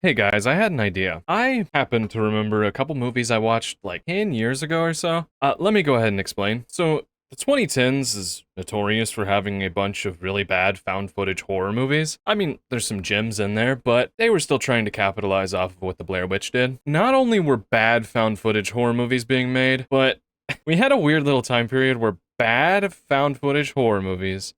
Hey guys, I had an idea. I happen to remember a couple movies I watched like 10 years ago or so. Let me go ahead and explain. So, the 2010s is notorious for having a bunch of really bad found footage horror movies. I mean, there's some gems in there, but they were still trying to capitalize off of what the Blair Witch did. Not only were bad found footage horror movies being made, but we had a weird little time period where bad found footage horror movies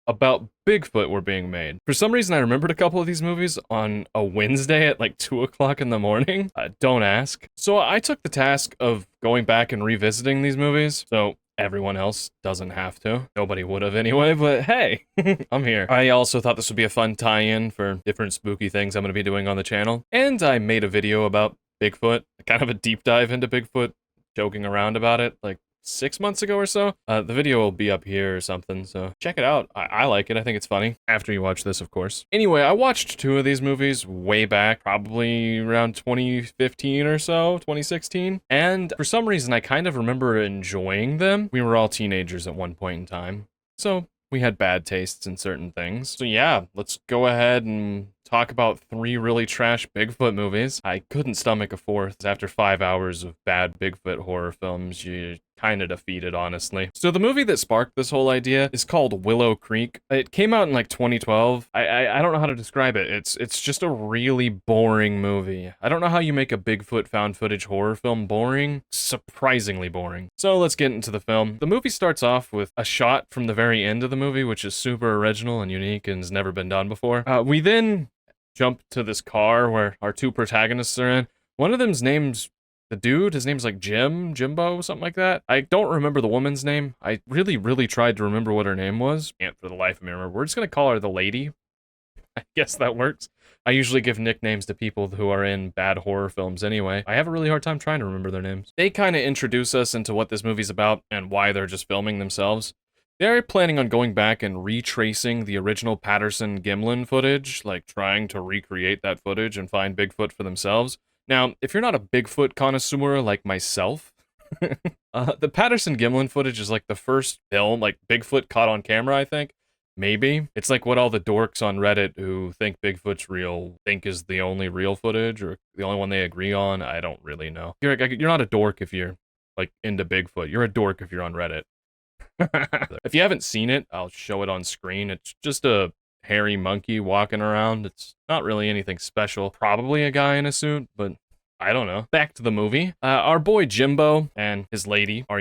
about Bigfoot were being made. For some reason, I remembered a couple of these movies on a Wednesday at like 2 o'clock in the morning. Don't ask. So I took the task of going back and revisiting these movies, so everyone else doesn't have to. Nobody would have anyway, but hey, I'm here. I also thought this would be a fun tie-in for different spooky things I'm going to be doing on the channel. And I made a video about Bigfoot, kind of a deep dive into Bigfoot, joking around about it, like 6 months ago or so. The video will be up here or something, so check it out. I like it. I think it's funny. After you watch this, of course. Anyway, I watched two of these movies way back, probably around 2015 or so, 2016. And for some reason, I kind of remember enjoying them. We were all teenagers at one point in time, so we had bad tastes in certain things. So yeah, let's go ahead and talk about 3 really trash Bigfoot movies. I couldn't stomach a fourth. After 5 hours of bad Bigfoot horror films, you're kind of defeated, honestly. So the movie that sparked this whole idea is called Willow Creek. It came out in like 2012. I don't know how to describe it. It's just a really boring movie. I don't know how you make a Bigfoot found footage horror film boring. Surprisingly boring. So let's get into the film. The movie starts off with a shot from the very end of the movie, which is super original and unique and has never been done before. We then jump to this car where our 2 protagonists are in. One of them's name's the dude, his name's like Jimbo, something like that. I don't remember the woman's name. I really tried to remember what her name was. Can't for the life of me remember. We're just gonna call her the lady. I guess that works. I usually give nicknames to people who are in bad horror films anyway. I have a really hard time trying to remember their names. They kind of introduce us into what this movie's about and why they're just filming themselves. They're planning on going back and retracing the original Patterson-Gimlin footage, like trying to recreate that footage and find Bigfoot for themselves. Now, if you're not a Bigfoot connoisseur like myself, the Patterson-Gimlin footage is like the first film, like Bigfoot caught on camera, I think. Maybe. It's like what all the dorks on Reddit who think Bigfoot's real think is the only real footage, or the only one they agree on. I don't really know. You're not a dork if you're like into Bigfoot. You're a dork if you're on Reddit. If you haven't seen it, I'll show it on screen. It's just a hairy monkey walking around. It's not really anything special. Probably a guy in a suit, but I don't know. Back to the movie. Our boy Jimbo and his lady are,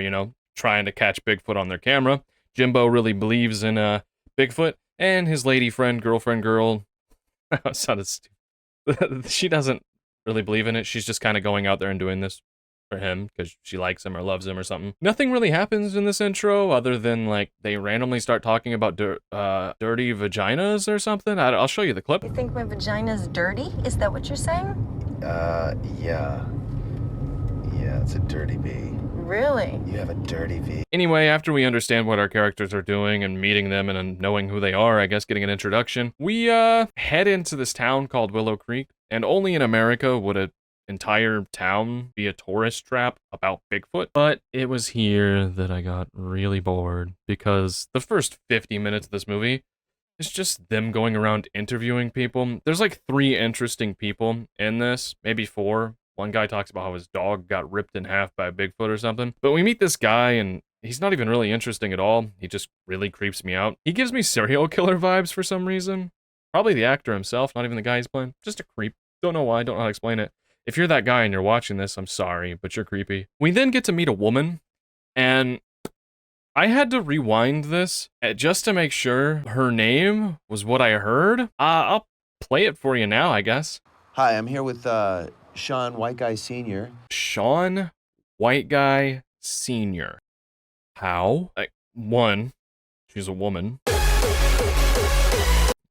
trying to catch Bigfoot on their camera. Jimbo really believes in Bigfoot, and his lady friend, girlfriend, sounded stupid. She doesn't really believe in it. She's just kind of going out there and doing this for him because she likes him or loves him or something. Nothing really happens in this intro other than like they randomly start talking about dirty vaginas or something. I'll show you the clip. You think my vagina's dirty? Is that what you're saying? Yeah. Yeah, it's a dirty V. Really? You have a dirty V. Anyway, after we understand what our characters are doing and meeting them and knowing who they are, I guess getting an introduction, we head into this town called Willow Creek, and only in America would a entire town be a tourist trap about Bigfoot. But it was here that I got really bored because the first 50 minutes of this movie is just them going around interviewing people. There's like 3 interesting people in this, maybe 4. One guy talks about how his dog got ripped in half by a Bigfoot or something. But we meet this guy and he's not even really interesting at all. He just really creeps me out. He gives me serial killer vibes for some reason. Probably the actor himself, not even the guy he's playing. Just a creep. Don't know why, don't know how to explain it. If you're that guy and you're watching this, I'm sorry, but you're creepy. We then get to meet a woman, and I had to rewind this just to make sure her name was what I heard. I'll play it for you now, I guess. Hi, I'm here with Sean White Guy Sr. Sean White Guy Sr. How? One, she's a woman.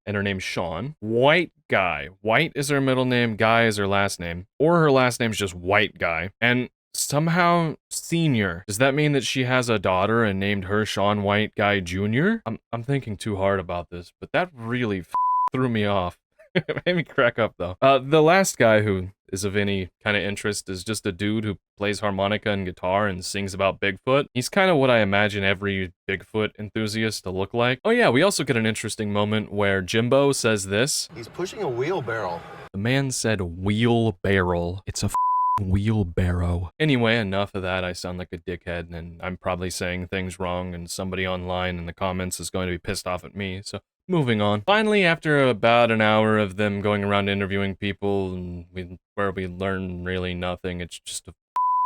And her name's Sean. White Guy. White is her middle name, Guy is her last name. Or her last name's just White Guy. And somehow Senior. Does that mean that she has a daughter and named her Sean White Guy Jr.? I'm thinking too hard about this, but that really threw me off. It made me crack up though. The last guy who is of any kind of interest is just a dude who plays harmonica and guitar and sings about Bigfoot. He's kind of what I imagine every Bigfoot enthusiast to look like. Oh yeah, we also get an interesting moment where Jimbo says this. He's pushing a wheelbarrow. The man said wheelbarrow. It's a wheelbarrow. Anyway, enough of that. I sound like a dickhead, and I'm probably saying things wrong, and somebody online in the comments is going to be pissed off at me, so moving on. Finally, after about an hour of them going around interviewing people, and where we learn really nothing, it's just a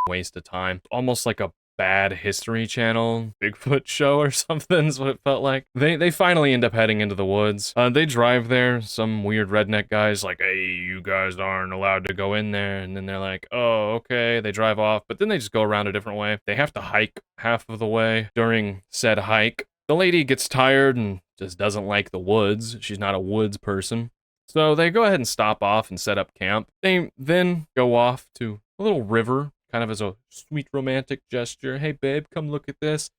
waste of time. Almost like a bad History Channel Bigfoot show or something is what it felt like. They finally end up heading into the woods. They drive there. Some weird redneck guy's like, hey, you guys aren't allowed to go in there. And then they're like, oh, okay. They drive off, but then they just go around a different way. They have to hike half of the way. During said hike, the lady gets tired and just doesn't like the woods. She's not a woods person. So they go ahead and stop off and set up camp. They then go off to a little river, kind of as a sweet romantic gesture. Hey, babe, come look at this.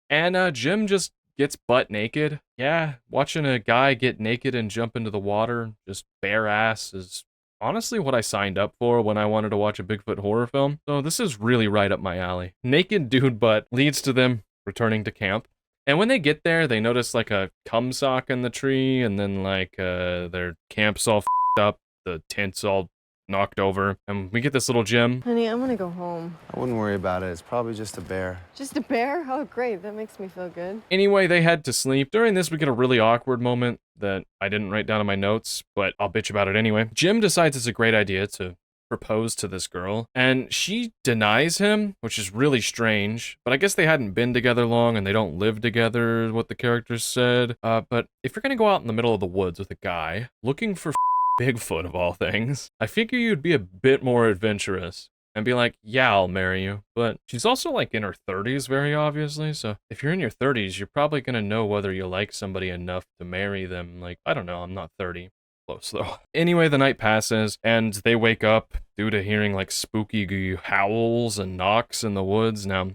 And Jim just gets butt naked. Yeah, watching a guy get naked and jump into the water, just bare ass, is honestly what I signed up for when I wanted to watch a Bigfoot horror film. So this is really right up my alley. Naked dude butt leads to them returning to camp. And when they get there, they notice like a cum sock in the tree, and then like their camp's all f***ed up, the tent's all knocked over, and we get this little Jim. Honey, I'm gonna go home. I wouldn't worry about it. It's probably just a bear. Just a bear? Oh, great. That makes me feel good. Anyway, they head to sleep. During this, we get a really awkward moment that I didn't write down in my notes, but I'll bitch about it anyway. Jim decides it's a great idea to propose to this girl, and she denies him, which is really strange, but I guess they hadn't been together long and they don't live together, what the characters said. But if you're gonna go out in the middle of the woods with a guy looking for Bigfoot of all things, I figure you'd be a bit more adventurous and be like, yeah, I'll marry you. But she's also like in her 30s, very obviously, so if you're in your 30s, you're probably gonna know whether you like somebody enough to marry them. Like, I don't know, I'm not 30. Close though. Anyway, the night passes and they wake up due to hearing like spooky howls and knocks in the woods. Now,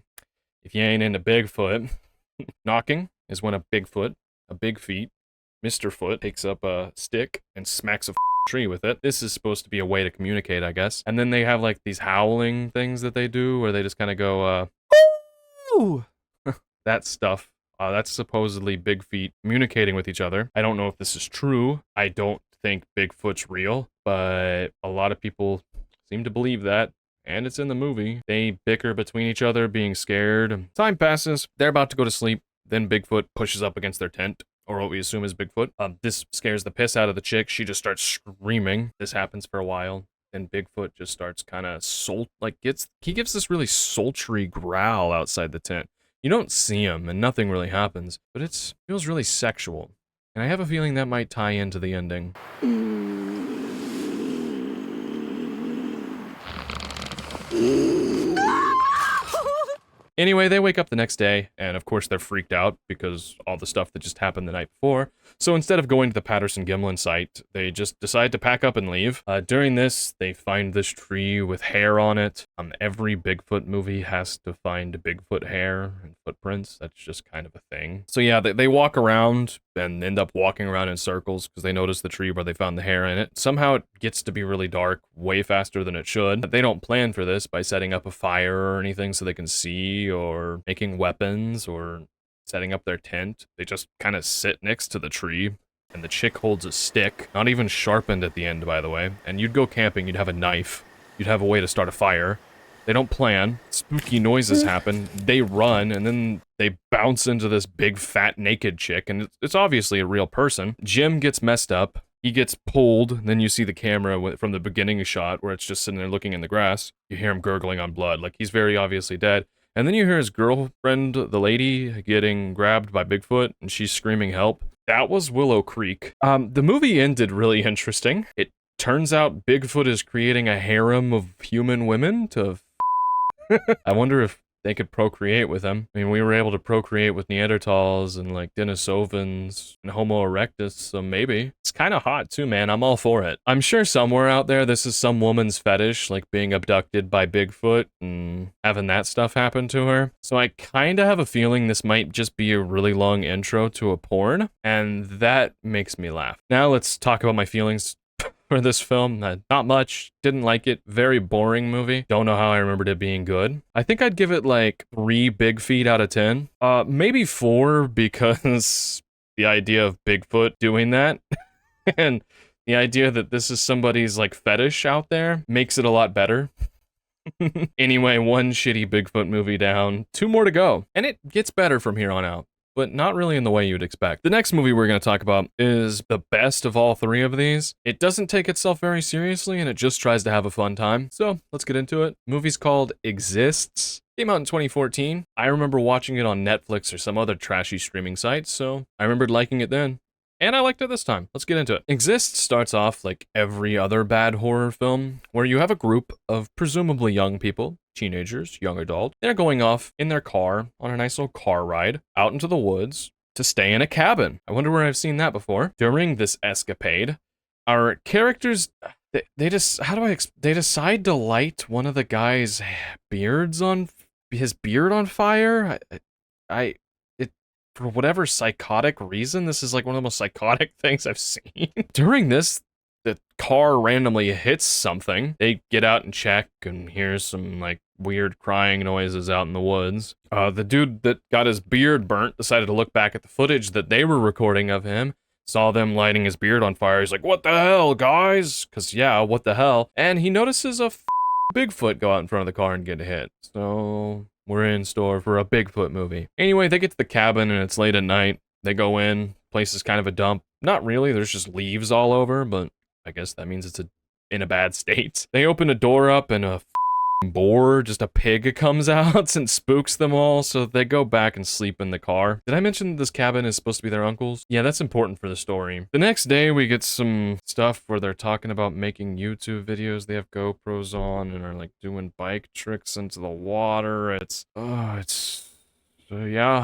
if you ain't into Bigfoot, knocking is when a Bigfoot, a big feet, Mr. Foot, takes up a stick and smacks a tree with it. This is supposed to be a way to communicate, I guess. And then they have like these howling things that they do where they just kind of go, ooh! That stuff. That's supposedly big feet communicating with each other. I don't know if this is true. I don't think Bigfoot's real, but a lot of people seem to believe that, and it's in the movie. They bicker between each other, being scared. Time passes. They're about to go to sleep. Then Bigfoot pushes up against their tent, or what we assume is Bigfoot. This scares the piss out of the chick. She just starts screaming. This happens for a while. Then Bigfoot just starts kind of he gives this really sultry growl outside the tent. You don't see him, and nothing really happens, but it feels really sexual. And I have a feeling that might tie into the ending. Anyway, they wake up the next day, and of course they're freaked out because all the stuff that just happened the night before. So instead of going to the Patterson-Gimlin site, they just decide to pack up and leave. During this, they find this tree with hair on it. Every Bigfoot movie has to find Bigfoot hair and footprints. That's just kind of a thing. So yeah, they walk around and end up walking around in circles because they notice the tree where they found the hair in it. Somehow it gets to be really dark way faster than it should. They don't plan for this by setting up a fire or anything so they can see, or making weapons, or setting up their tent. They just kind of sit next to the tree, and the chick holds a stick, not even sharpened at the end, by the way. And you'd go camping, you'd have a knife, you'd have a way to start a fire. They don't plan. Spooky noises happen. They run, and then they bounce into this big, fat, naked chick, and it's obviously a real person. Jim gets messed up. He gets pulled, and then you see the camera from the beginning shot where it's just sitting there looking in the grass. You hear him gurgling on blood, like he's very obviously dead. And then you hear his girlfriend, the lady, getting grabbed by Bigfoot, and she's screaming help. That was Willow Creek. The movie ended really interesting. It turns out Bigfoot is creating a harem of human women to I wonder if they could procreate with him. I mean, we were able to procreate with Neanderthals and like Denisovans and Homo erectus, so maybe. It's kind of hot too, man. I'm all for it. I'm sure somewhere out there this is some woman's fetish, like being abducted by Bigfoot and having that stuff happen to her. So I kind of have a feeling this might just be a really long intro to a porn, and that makes me laugh. Now let's talk about my feelings for this film. Not much. Didn't like it. Very boring movie. Don't know how I remembered it being good. I think I'd give it like 3 big feet out of 10. Maybe 4 because the idea of Bigfoot doing that and The idea that this is somebody's like fetish out there makes it a lot better. Anyway, one shitty Bigfoot movie down, 2 more to go. And it gets better from here on out, but not really in the way you'd expect. The next movie we're going to talk about is the best of all 3 of these. It doesn't take itself very seriously, and it just tries to have a fun time. So let's get into it. The movie's called Exists. Came out in 2014. I remember watching it on Netflix or some other trashy streaming site, so I remembered liking it then. And I liked it this time. Let's get into it. Exists starts off like every other bad horror film, where you have a group of presumably young people, teenagers, young adult. They're going off in their car on a nice little car ride out into the woods to stay in a cabin. I wonder where I've seen that before. During this escapade, our characters, they decide to light one of the guy's beards on fire. For whatever psychotic reason, this is like one of the most psychotic things I've seen. During this, the car randomly hits something. They get out and check and hear some like weird crying noises out in the woods. The dude that got his beard burnt decided to look back at the footage that they were recording of him, saw them lighting his beard on fire. He's like, "What the hell, guys?" Because yeah, what the hell? And he notices a Bigfoot go out in front of the car and get hit. So we're in store for a Bigfoot movie. Anyway, they get to the cabin and it's late at night. They go in. Place is kind of a dump. Not really. There's just leaves all over, but I guess that means it's in a bad state. They open a door up and a boar, just a pig, comes out and spooks them all, so they go back and sleep in the car. Did I mention this cabin is supposed to be their uncle's? Yeah, that's important for the story. The next day, we get some stuff where they're talking about making YouTube videos. They have GoPros on and are like doing bike tricks into the water. Yeah,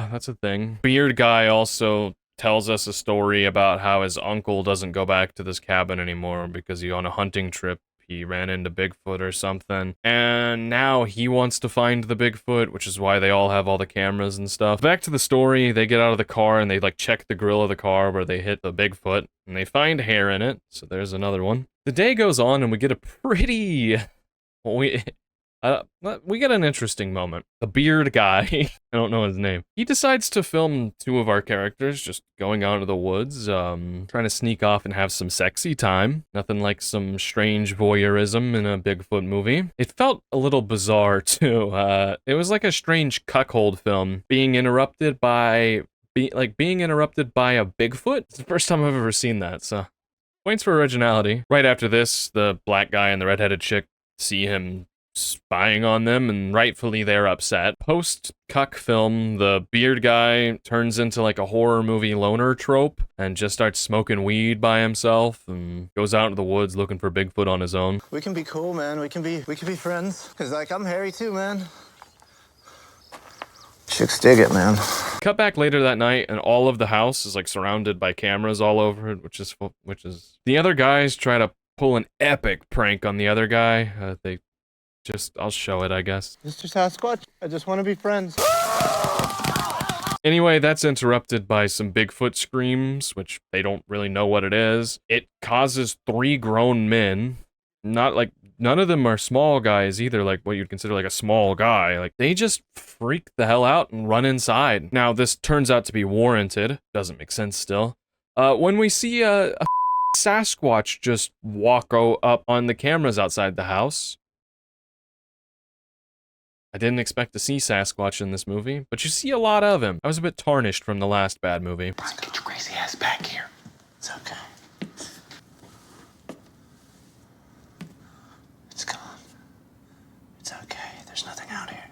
that's a thing. Beard guy also tells us a story about how his uncle doesn't go back to this cabin anymore because he on a hunting trip he ran into Bigfoot or something, and now he wants to find the Bigfoot, which is why they all have all the cameras and stuff. Back to the story, they get out of the car and they like check the grill of the car where they hit the Bigfoot, and they find hair in it, so there's another one. The day goes on and we get a pretty... we get an interesting moment. The beard guy, I don't know his name, he decides to film 2 of our characters just going out into the woods, trying to sneak off and have some sexy time. Nothing like some strange voyeurism in a Bigfoot movie. It felt a little bizarre too. It was like a strange cuckold film being interrupted by a Bigfoot. It's the first time I've ever seen that, so points for originality. Right after this, the black guy and the redheaded chick see him spying on them, and rightfully they're upset. Post-cuck film, the beard guy turns into like a horror movie loner trope and just starts smoking weed by himself and goes out into the woods looking for Bigfoot on his own. We can be cool, man. We can be friends. Cause like I'm hairy too, man. Chicks dig it, man. Cut back later that night, and all of the house is like surrounded by cameras all over it, which is the other guys try to pull an epic prank on the other guy. I'll show it, I guess. Mr. Sasquatch, I just want to be friends. Anyway, that's interrupted by some Bigfoot screams, which they don't really know what it is. It causes 3 grown men, none of them are small guys either, like what you'd consider like a small guy. Like, they just freak the hell out and run inside. Now, this turns out to be warranted. Doesn't make sense still. When we see a Sasquatch just go up on the cameras outside the house. I didn't expect to see Sasquatch in this movie, but you see a lot of him. I was a bit tarnished from the last bad movie. Brian, get your crazy ass back here. It's okay. It's gone. It's okay. There's nothing out here.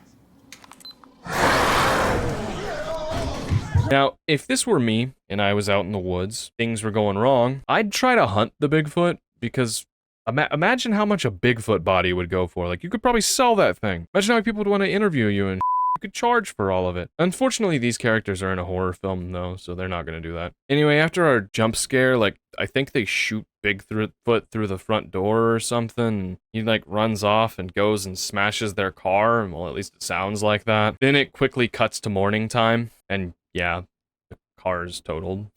Now, if this were me and I was out in the woods, things were going wrong, I'd try to hunt the Bigfoot because imagine how much a Bigfoot body would go for. Like, you could probably sell that thing. Imagine how many people would want to interview you and you could charge for all of it. Unfortunately, these characters are in a horror film, though, so they're not going to do that. Anyway, after our jump scare, like, I think they shoot Bigfoot through the front door or something. He, like, runs off and goes and smashes their car. Well, at least it sounds like that. Then it quickly cuts to morning time, and yeah, the car's totaled.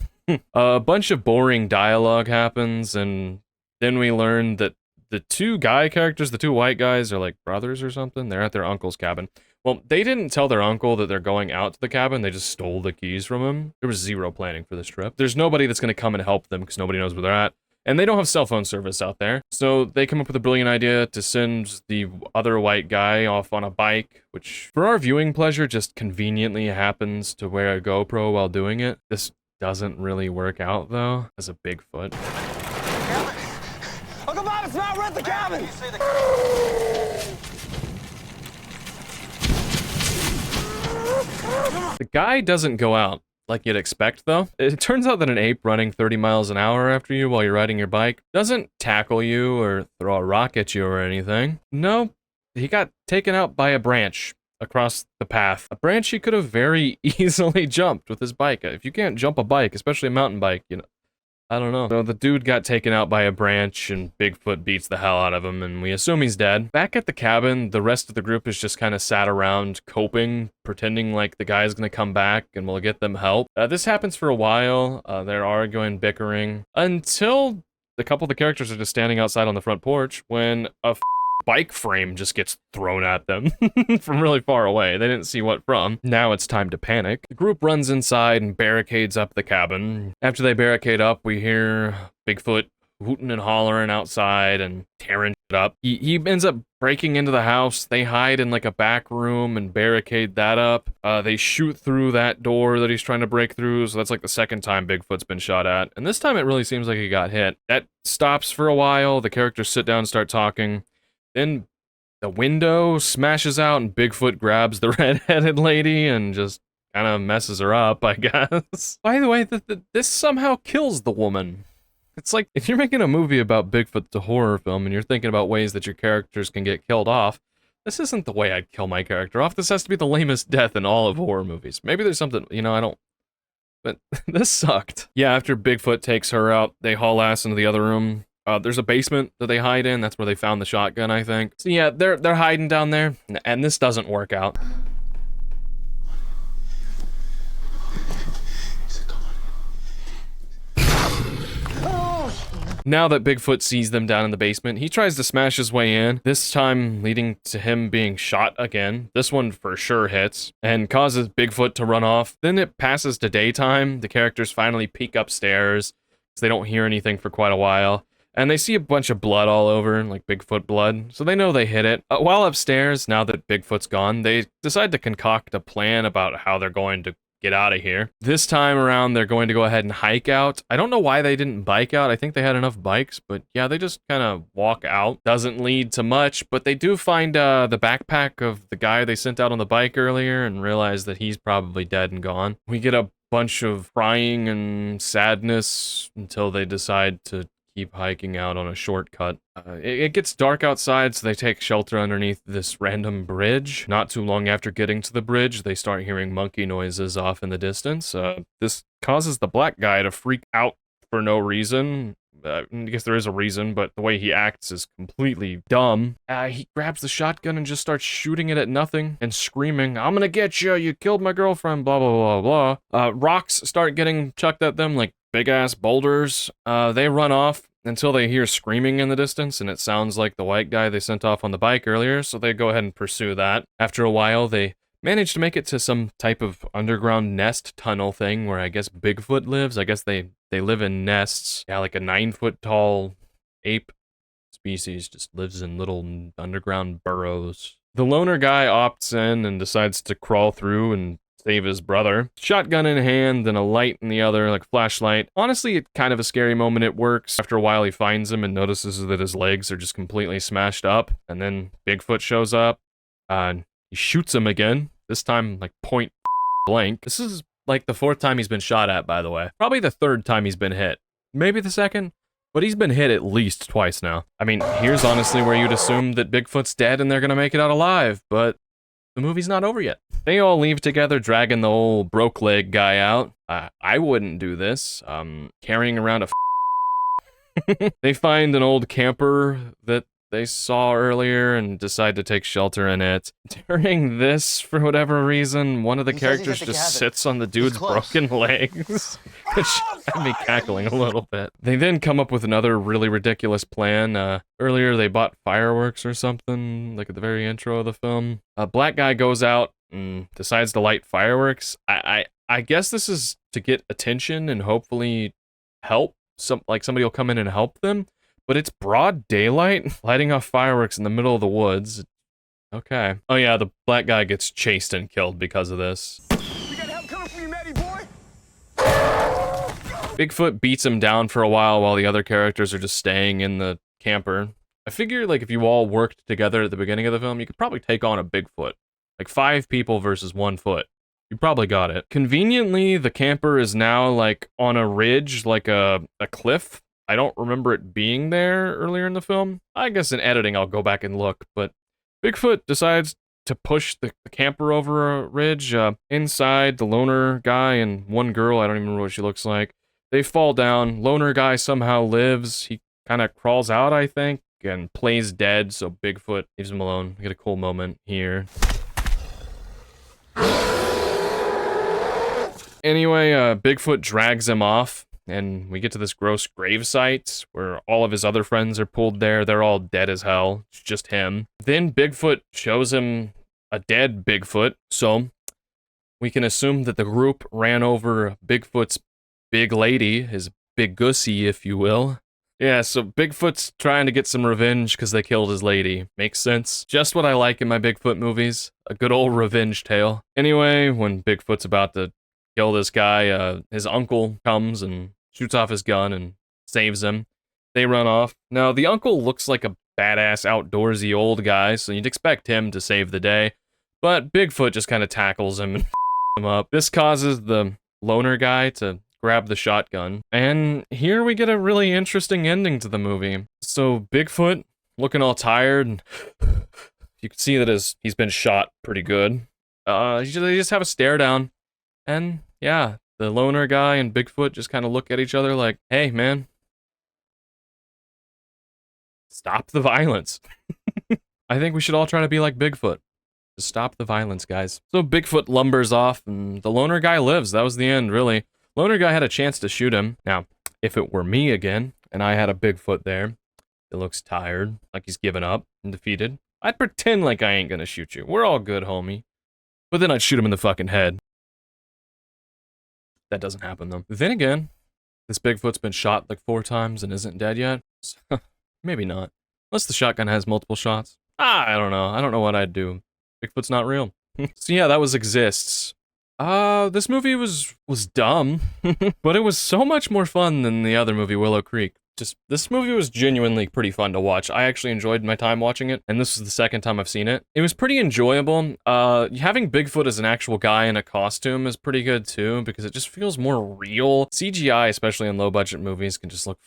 A bunch of boring dialogue happens, and then we learn that the 2 guy characters, the 2 white guys, are like brothers or something. They're at their uncle's cabin. Well, they didn't tell their uncle that they're going out to the cabin. They just stole the keys from him. There was 0 planning for this trip. There's nobody that's going to come and help them because nobody knows where they're at. And they don't have cell phone service out there. So they come up with a brilliant idea to send the other white guy off on a bike, which for our viewing pleasure just conveniently happens to wear a GoPro while doing it. This doesn't really work out though, as a Bigfoot. Uncle Bob, it's not rent the cabin! The guy doesn't go out like you'd expect, though. It turns out that an ape running 30 miles an hour after you while you're riding your bike doesn't tackle you or throw a rock at you or anything. No, he got taken out by a branch across the path. A branch he could have very easily jumped with his bike. If you can't jump a bike, especially a mountain bike, you know, I don't know. So the dude got taken out by a branch and Bigfoot beats the hell out of him and we assume he's dead. Back at the cabin, the rest of the group is just kind of sat around coping, pretending like the guy's gonna come back and we'll get them help. This happens for a while. They're arguing, bickering, until a couple of the characters are just standing outside on the front porch when a bike frame just gets thrown at them from really far away. They didn't see what from. Now it's time to panic. The group runs inside and barricades up the cabin. After they barricade up, we hear Bigfoot hooting and hollering outside and tearing it up. He ends up breaking into the house. They hide in like a back room and barricade that up. They shoot through that door that he's trying to break through, so that's like the second time Bigfoot's been shot at. And this time it really seems like he got hit. That stops for a while. The characters sit down and start talking. Then the window smashes out and Bigfoot grabs the red-headed lady and just kind of messes her up, I guess. By the way, this somehow kills the woman. It's like, if you're making a movie about Bigfoot, the horror film, and you're thinking about ways that your characters can get killed off, this isn't the way I'd kill my character off. This has to be the lamest death in all of horror movies. Maybe there's something, you know, I don't... But this sucked. Yeah, after Bigfoot takes her out, they haul ass into the other room. There's a basement that they hide in. That's where they found the shotgun, I think. So yeah, they're hiding down there, and this doesn't work out. Now that Bigfoot sees them down in the basement, he tries to smash his way in, this time leading to him being shot again. This one for sure hits, and causes Bigfoot to run off. Then it passes to daytime. The characters finally peek upstairs, because they don't hear anything for quite a while. And they see a bunch of blood all over, like Bigfoot blood, so they know they hit it. While upstairs, now that Bigfoot's gone, they decide to concoct a plan about how they're going to get out of here. This time around, they're going to go ahead and hike out. I don't know why they didn't bike out. I think they had enough bikes, but yeah, they just kind of walk out. Doesn't lead to much, but they do find the backpack of the guy they sent out on the bike earlier and realize that he's probably dead and gone. We get a bunch of crying and sadness until they decide to keep hiking out on a shortcut. It gets dark outside, so they take shelter underneath this random bridge. Not too long after getting to the bridge, they start hearing monkey noises off in the distance. This causes the black guy to freak out for no reason. I guess there is a reason, but the way he acts is completely dumb. He grabs the shotgun and just starts shooting it at nothing and screaming, "I'm gonna get you, you killed my girlfriend, blah, blah, blah, blah." Rocks start getting chucked at them like big-ass boulders. They run off until they hear screaming in the distance, and it sounds like the white guy they sent off on the bike earlier, so they go ahead and pursue that. After a while, they manage to make it to some type of underground nest tunnel thing where I guess Bigfoot lives. I guess they live in nests. Yeah, like a 9-foot tall ape species just lives in little underground burrows. The loner guy opts in and decides to crawl through and save his brother. Shotgun in hand and a light in the other, like flashlight. Honestly, it's kind of a scary moment. It works. After a while, he finds him and notices that his legs are just completely smashed up. And then Bigfoot shows up and he shoots him again. This time, like point blank. This is like the 4th time he's been shot at, by the way. Probably the 3rd time he's been hit. Maybe the 2nd, but he's been hit at least twice now. I mean, here's honestly where you'd assume that Bigfoot's dead and they're gonna make it out alive, but the movie's not over yet. They all leave together, dragging the old broke leg guy out. I wouldn't do this. Carrying around a They find an old camper that they saw earlier and decide to take shelter in it. During this, for whatever reason, one of the characters just sits on the dude's broken legs, which had me cackling a little bit. They then come up with another really ridiculous plan. Earlier, they bought fireworks or something, like at the very intro of the film. A black guy goes out and decides to light fireworks. I guess this is to get attention and hopefully help somebody will come in and help them, but it's broad daylight, lighting off fireworks in the middle of the woods. Okay. Oh yeah, the black guy gets chased and killed because of this. We got help coming from you, Matty boy. Bigfoot beats him down for a while the other characters are just staying in the camper. I figure, like, if you all worked together at the beginning of the film, you could probably take on a Bigfoot. Like, 5 people versus 1 foot. You probably got it. Conveniently, the camper is now, like, on a ridge, like a cliff. I don't remember it being there earlier in the film. I guess in editing I'll go back and look, but Bigfoot decides to push the camper over a ridge. Inside, the loner guy and one girl, I don't even remember what she looks like, they fall down. Loner guy somehow lives. He kind of crawls out, I think, and plays dead, so Bigfoot leaves him alone. We get a cool moment here. Anyway, Bigfoot drags him off, and we get to this gross grave site where all of his other friends are pulled there. They're all dead as hell. It's just him. Then Bigfoot shows him a dead Bigfoot, so we can assume that the group ran over Bigfoot's big lady, his big gussy, if you will. Yeah, so Bigfoot's trying to get some revenge because they killed his lady. Makes sense. Just what I like in my Bigfoot movies. A good old revenge tale. Anyway, when Bigfoot's about to kill this guy, his uncle comes and shoots off his gun and saves him. They run off. Now, the uncle looks like a badass outdoorsy old guy, so you'd expect him to save the day. But Bigfoot just kind of tackles him and him up. This causes the loner guy to grab the shotgun. And here we get a really interesting ending to the movie. So Bigfoot, looking all tired, and you can see that he's been shot pretty good. They just have a stare down. And yeah, the loner guy and Bigfoot just kind of look at each other like, hey man, stop the violence. I think we should all try to be like Bigfoot. Just stop the violence, guys. So Bigfoot lumbers off and the loner guy lives. That was the end, really. Loner guy had a chance to shoot him. Now, if it were me again, and I had a Bigfoot there, it looks tired, like he's given up and defeated, I'd pretend like I ain't gonna shoot you. We're all good, homie. But then I'd shoot him in the fucking head. That doesn't happen, though. Then again, this Bigfoot's been shot like 4 times and isn't dead yet. So, maybe not. Unless the shotgun has multiple shots. I don't know. I don't know what I'd do. Bigfoot's not real. So yeah, that was Exists. This movie was dumb, but it was so much more fun than the other movie, Willow Creek. This movie was genuinely pretty fun to watch. I actually enjoyed my time watching it, and this is the second time I've seen it. It was pretty enjoyable. Having Bigfoot as an actual guy in a costume is pretty good too, because it just feels more real. CGI, especially in low-budget movies, can just look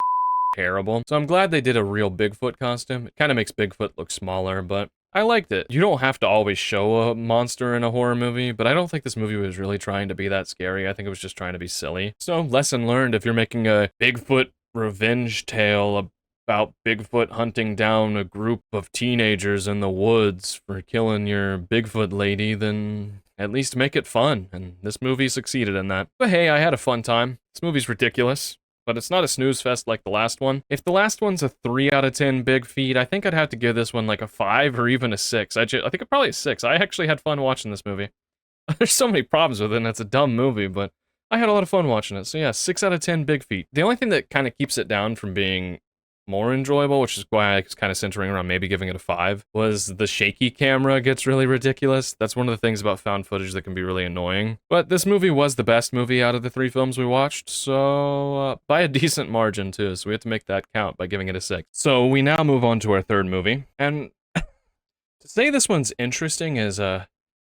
terrible. So I'm glad they did a real Bigfoot costume. It kind of makes Bigfoot look smaller, but I liked it. You don't have to always show a monster in a horror movie, but I don't think this movie was really trying to be that scary. I think it was just trying to be silly. So, lesson learned, if you're making a Bigfoot revenge tale about Bigfoot hunting down a group of teenagers in the woods for killing your Bigfoot lady, then at least make it fun, and this movie succeeded in that. But hey, I had a fun time. This movie's ridiculous, but it's not a snooze fest like the last one. If the last one's a 3 out of 10 big feet, I think I'd have to give this one like a 5 or even a 6. I think it probably a 6. I actually had fun watching this movie. There's so many problems with it, and it's a dumb movie, but I had a lot of fun watching it. So yeah, 6 out of 10 big feet. The only thing that kind of keeps it down from being more enjoyable, which is why I was kind of centering around maybe giving it a 5, was the shaky camera gets really ridiculous. That's one of the things about found footage that can be really annoying. But this movie was the best movie out of the 3 films we watched, so by a decent margin too, so we have to make that count by giving it a 6. So we now move on to our third movie, and to say this one's interesting is a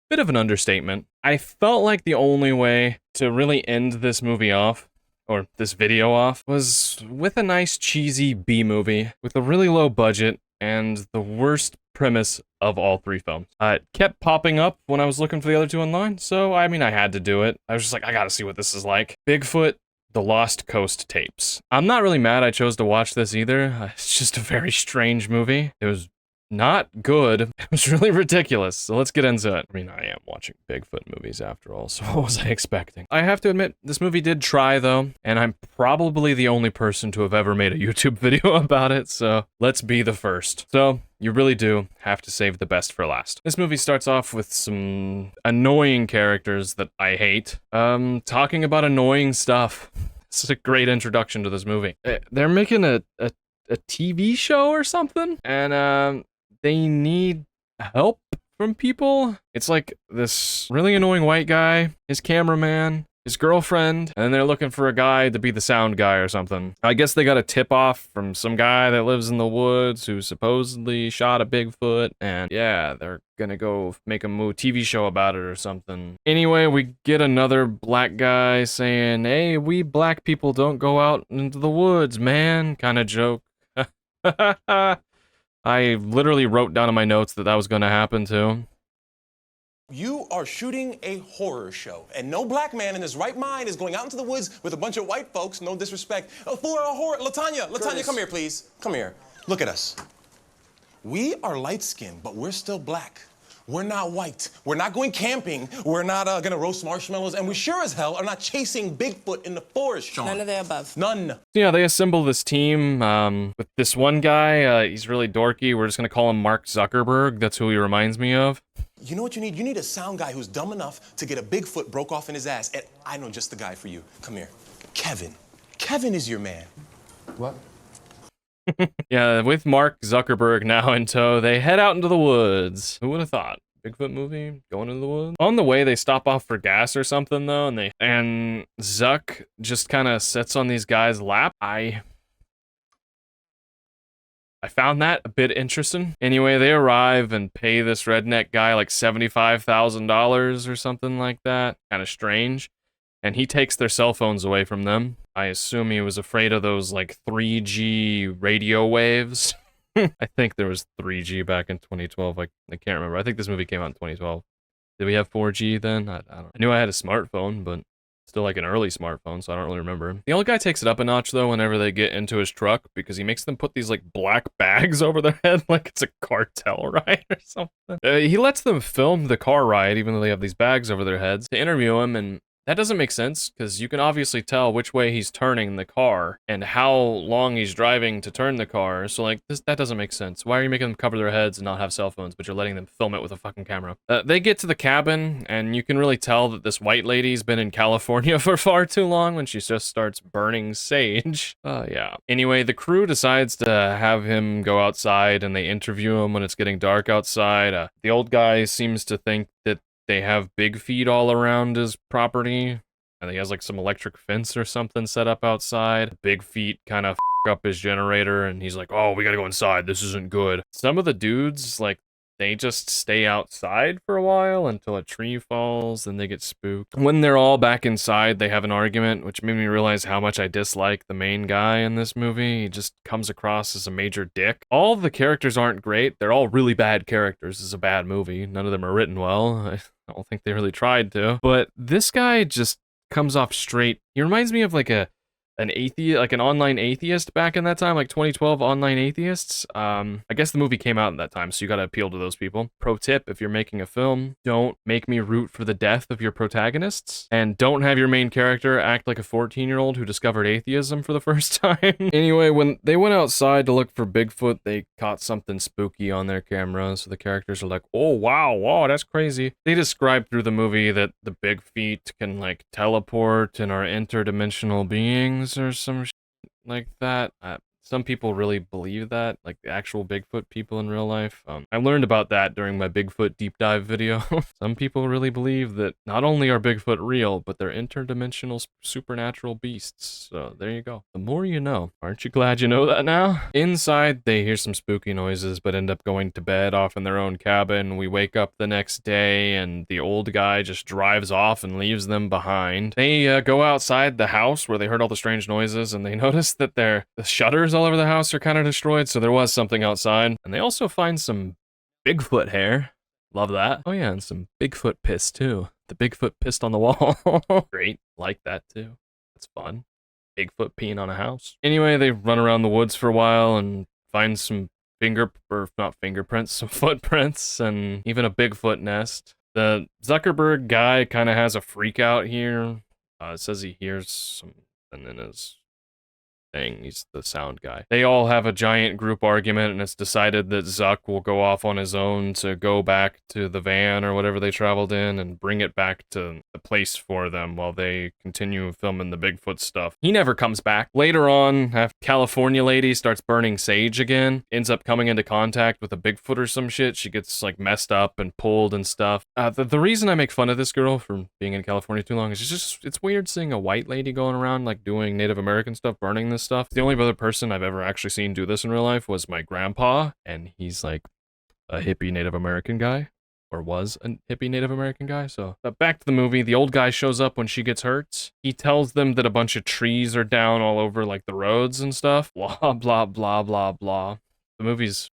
bit of an understatement. I felt like the only way to really end this movie off, or this video off, was with a nice cheesy B movie with a really low budget and the worst premise of all 3 films. It kept popping up when I was looking for the other 2 online, so I mean I had to do it. I was just like, I gotta see what this is like. Bigfoot, The Lost Coast Tapes. I'm not really mad I chose to watch this either. It's just a very strange movie. It was not good. It was really ridiculous, so let's get into it. I mean, I am watching Bigfoot movies after all, so what was I expecting? I have to admit, this movie did try though, and I'm probably the only person to have ever made a YouTube video about it, so let's be the first. So, you really do have to save the best for last. This movie starts off with some annoying characters that I hate, talking about annoying stuff. This is a great introduction to this movie. They're making a TV show or something, and they need help from people. It's like this really annoying white guy, his cameraman, his girlfriend, and they're looking for a guy to be the sound guy or something. I guess they got a tip off from some guy that lives in the woods who supposedly shot a Bigfoot, and yeah, they're gonna go make a TV show about it or something. Anyway, we get another black guy saying, "Hey, we black people don't go out into the woods, man," kind of joke. I literally wrote down in my notes that was gonna happen too. You are shooting a horror show, and no black man in his right mind is going out into the woods with a bunch of white folks, no disrespect, for a horror. Latanya, come here, please. Come here. Look at us. We are light-skinned, but we're still black. We're not white. We're not going camping. We're not gonna roast marshmallows, and we sure as hell are not chasing Bigfoot in the forest, Sean. None of the above. None. Yeah, they assemble this team with this one guy. He's really dorky. We're just gonna call him Mark Zuckerberg. That's who he reminds me of. You know what you need? You need a sound guy who's dumb enough to get a Bigfoot broke off in his ass. And I know just the guy for you. Come here. Kevin. Kevin is your man. What? Yeah, with Mark Zuckerberg now in tow, they head out into the woods. Who would have thought? Bigfoot movie going into the woods. On the way, they stop off for gas or something though, and Zuck just kind of sits on these guys' lap. I found that a bit interesting. Anyway, they arrive and pay this redneck guy like $75,000 or something like that. Kind of strange. And he takes their cell phones away from them. I assume he was afraid of those like 3G radio waves. I think there was 3G back in 2012. I can't remember. I think this movie came out in 2012. Did we have 4G then? I don't know. I knew I had a smartphone, but still like an early smartphone, so I don't really remember. The old guy takes it up a notch though whenever they get into his truck, because he makes them put these like black bags over their head like it's a cartel ride or something. He lets them film the car ride even though they have these bags over their heads to interview him, and that doesn't make sense because you can obviously tell which way he's turning the car and how long he's driving to turn the car. So like that doesn't make sense. Why are you making them cover their heads and not have cell phones, but you're letting them film it with a fucking camera? They get to the cabin and you can really tell that this white lady's been in California for far too long when she just starts burning sage. Yeah. Anyway, the crew decides to have him go outside and they interview him when it's getting dark outside. The old guy seems to think that they have big feet all around his property, and he has like some electric fence or something set up outside. Big feet kind of up his generator, and he's like, "Oh, we gotta go inside. This isn't good." Some of the dudes, like, they just stay outside for a while until a tree falls, and they get spooked. When they're all back inside, they have an argument, which made me realize how much I dislike the main guy in this movie. He just comes across as a major dick. All the characters aren't great. They're all really bad characters. This is a bad movie. None of them are written well. I don't think they really tried to. But this guy just comes off straight. He reminds me of like an atheist, like an online atheist back in that time, like 2012 online atheists. I guess the movie came out at that time, so you gotta appeal to those people. Pro tip, if you're making a film, don't make me root for the death of your protagonists, and don't have your main character act like a 14-year-old who discovered atheism for the first time. Anyway, when they went outside to look for Bigfoot, they caught something spooky on their camera, so the characters are like, "Oh, wow, that's crazy." They describe through the movie that the big feet can like teleport and are interdimensional beings or some like that. Some people really believe that, like the actual Bigfoot people in real life. I learned about that during my Bigfoot deep dive video. Some people really believe that not only are Bigfoot real, but they're interdimensional supernatural beasts. So there you go. The more you know. Aren't you glad you know that now? Inside, they hear some spooky noises, but end up going to bed off in their own cabin. We wake up the next day, and the old guy just drives off and leaves them behind. They go outside the house where they heard all the strange noises, and they notice that the shutters all over the house are kind of destroyed, so there was something outside. And they also find some Bigfoot hair. Love that. Oh yeah, and some Bigfoot piss too. The Bigfoot pissed on the wall. Great, like that too. That's fun. Bigfoot peeing on a house. Anyway, they run around the woods for a while and find some some footprints, and even a Bigfoot nest. The Zuckerberg guy kind of has a freak out here. It says he hears something in his thing. He's the sound guy. They all have a giant group argument, and it's decided that Zuck will go off on his own to go back to the van or whatever they traveled in and bring it back to the place for them while they continue filming the Bigfoot stuff. He never comes back. Later on, a California lady starts burning sage again, ends up coming into contact with a Bigfoot or some shit. She gets like messed up and pulled and stuff. The reason I make fun of this girl for being in California too long is it's weird seeing a white lady going around like doing Native American stuff, burning this stuff. The only other person I've ever actually seen do this in real life was my grandpa, and he's like a hippie Native American guy, or was a hippie Native American guy. So, but back to the movie. The old guy shows up when she gets hurt. He tells them that a bunch of trees are down all over like the roads and stuff. Blah, blah, blah, blah, blah. The movie's,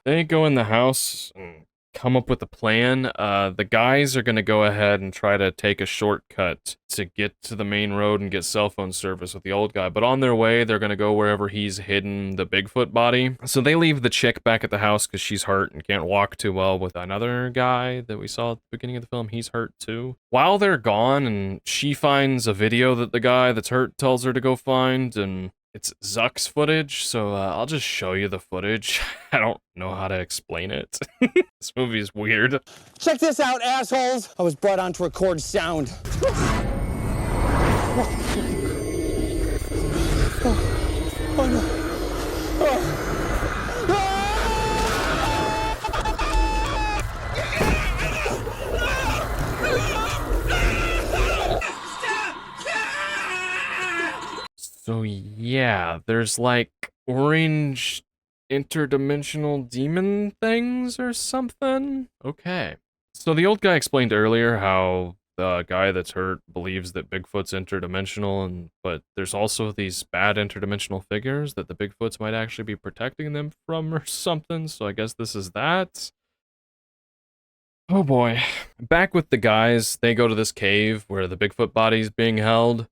they go in the house and come up with a plan. The guys are going to go ahead and try to take a shortcut to get to the main road and get cell phone service with the old guy. But on their way, they're going to go wherever he's hidden the Bigfoot body. So they leave the chick back at the house because she's hurt and can't walk too well with another guy that we saw at the beginning of the film. He's hurt too. While they're gone, and she finds a video that the guy that's hurt tells her to go find, and it's Zuck's footage, so I'll just show you the footage. I don't know how to explain it. This movie is weird. Check this out, assholes! I was brought on to record sound. Oh no. So yeah, there's like orange interdimensional demon things or something? Okay. So the old guy explained earlier how the guy that's hurt believes that Bigfoot's interdimensional, but there's also these bad interdimensional figures that the Bigfoots might actually be protecting them from or something, so I guess this is that. Oh boy. Back with the guys, they go to this cave where the Bigfoot body's being held.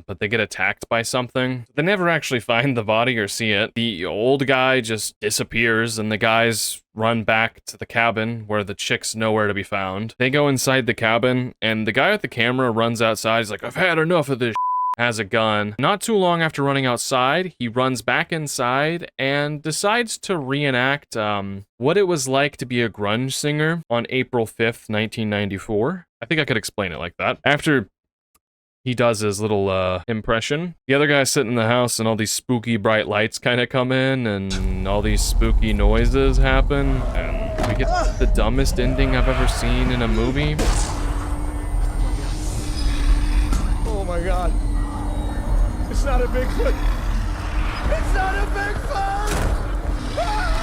But they get attacked by something. They never actually find the body or see it. The old guy just disappears, and the guys run back to the cabin where the chick's nowhere to be found. They go inside the cabin, and the guy with the camera runs outside. He's like, I've had enough of this has a gun. Not too long after running outside, he runs back inside and decides to reenact what it was like to be a grunge singer on April 5th, 1994. I think I could explain it like that. After he does his little impression, the other guy's sitting in the house and all these spooky bright lights kind of come in and all these spooky noises happen, and we get the dumbest ending I've ever seen in a movie. Oh my God. It's not a Bigfoot. It's not a Bigfoot! Ah!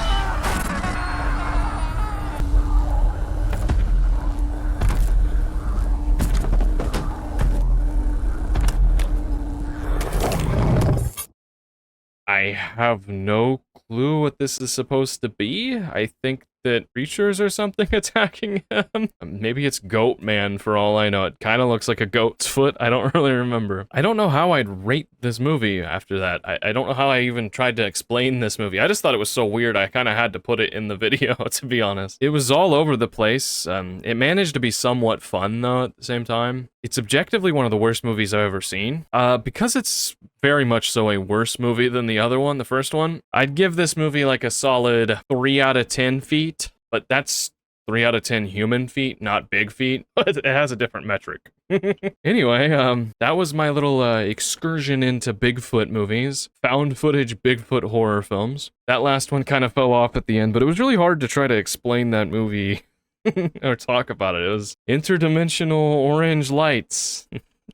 I have no clue what this is supposed to be. I think that creatures or something attacking him. Maybe it's Goat Man for all I know. It kind of looks like a goat's foot. I don't really remember. I don't know how I'd rate this movie after that. I don't know how I even tried to explain this movie. I just thought it was so weird I kind of had to put it in the video, to be honest. It was all over the place. It managed to be somewhat fun though at the same time. It's objectively one of the worst movies I've ever seen. Because it's very much so a worse movie than the other one, the first one, I'd give this movie like a solid 3 out of 10 feet, but that's 3 out of 10 human feet, not big feet. It has a different metric. Anyway, that was my little excursion into Bigfoot movies, found footage Bigfoot horror films. That last one kind of fell off at the end, but it was really hard to try to explain that movie or talk about it. It was interdimensional orange lights.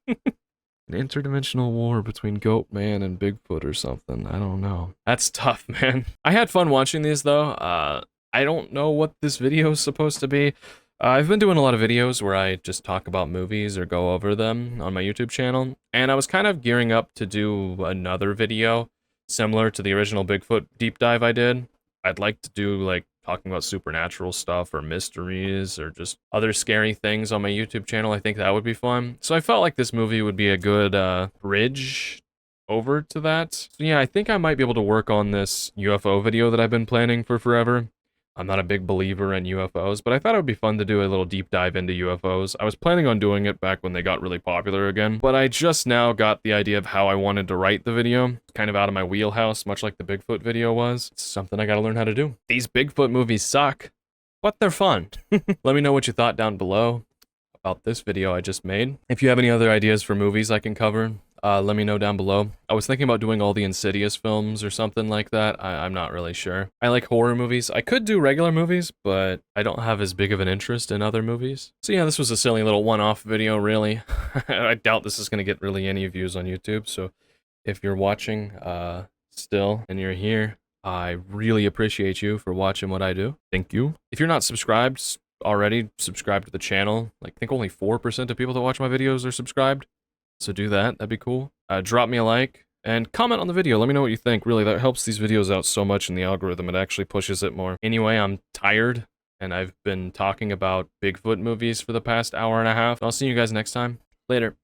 An interdimensional war between Goat Man and Bigfoot or something. I don't know. That's tough, man. I had fun watching these, though. I don't know what this video is supposed to be. I've been doing a lot of videos where I just talk about movies or go over them on my YouTube channel, and I was kind of gearing up to do another video similar to the original Bigfoot deep dive I did. I'd like to do, like, talking about supernatural stuff or mysteries or just other scary things on my YouTube channel. I think that would be fun. So I felt like this movie would be a good bridge over to that. So yeah, I think I might be able to work on this UFO video that I've been planning for forever. I'm not a big believer in UFOs, but I thought it would be fun to do a little deep dive into UFOs. I was planning on doing it back when they got really popular again, but I just now got the idea of how I wanted to write the video. It's kind of out of my wheelhouse, much like the Bigfoot video was. It's something I gotta learn how to do. These Bigfoot movies suck, but they're fun. Let me know what you thought down below about this video I just made. If you have any other ideas for movies I can cover, let me know down below. I was thinking about doing all the Insidious films or something like that. I'm not really sure. I like horror movies. I could do regular movies, but I don't have as big of an interest in other movies. So yeah, this was a silly little one-off video, really. I doubt this is going to get really any views on YouTube, so if you're watching still and you're here, I really appreciate you for watching what I do. Thank you. If you're not subscribed already, subscribe to the channel. Like, I think only 4% of people that watch my videos are subscribed. So do that, that'd be cool. Drop me a like, and comment on the video, let me know what you think. Really, that helps these videos out so much in the algorithm, it actually pushes it more. Anyway, I'm tired, and I've been talking about Bigfoot movies for the past hour and a half. I'll see you guys next time. Later.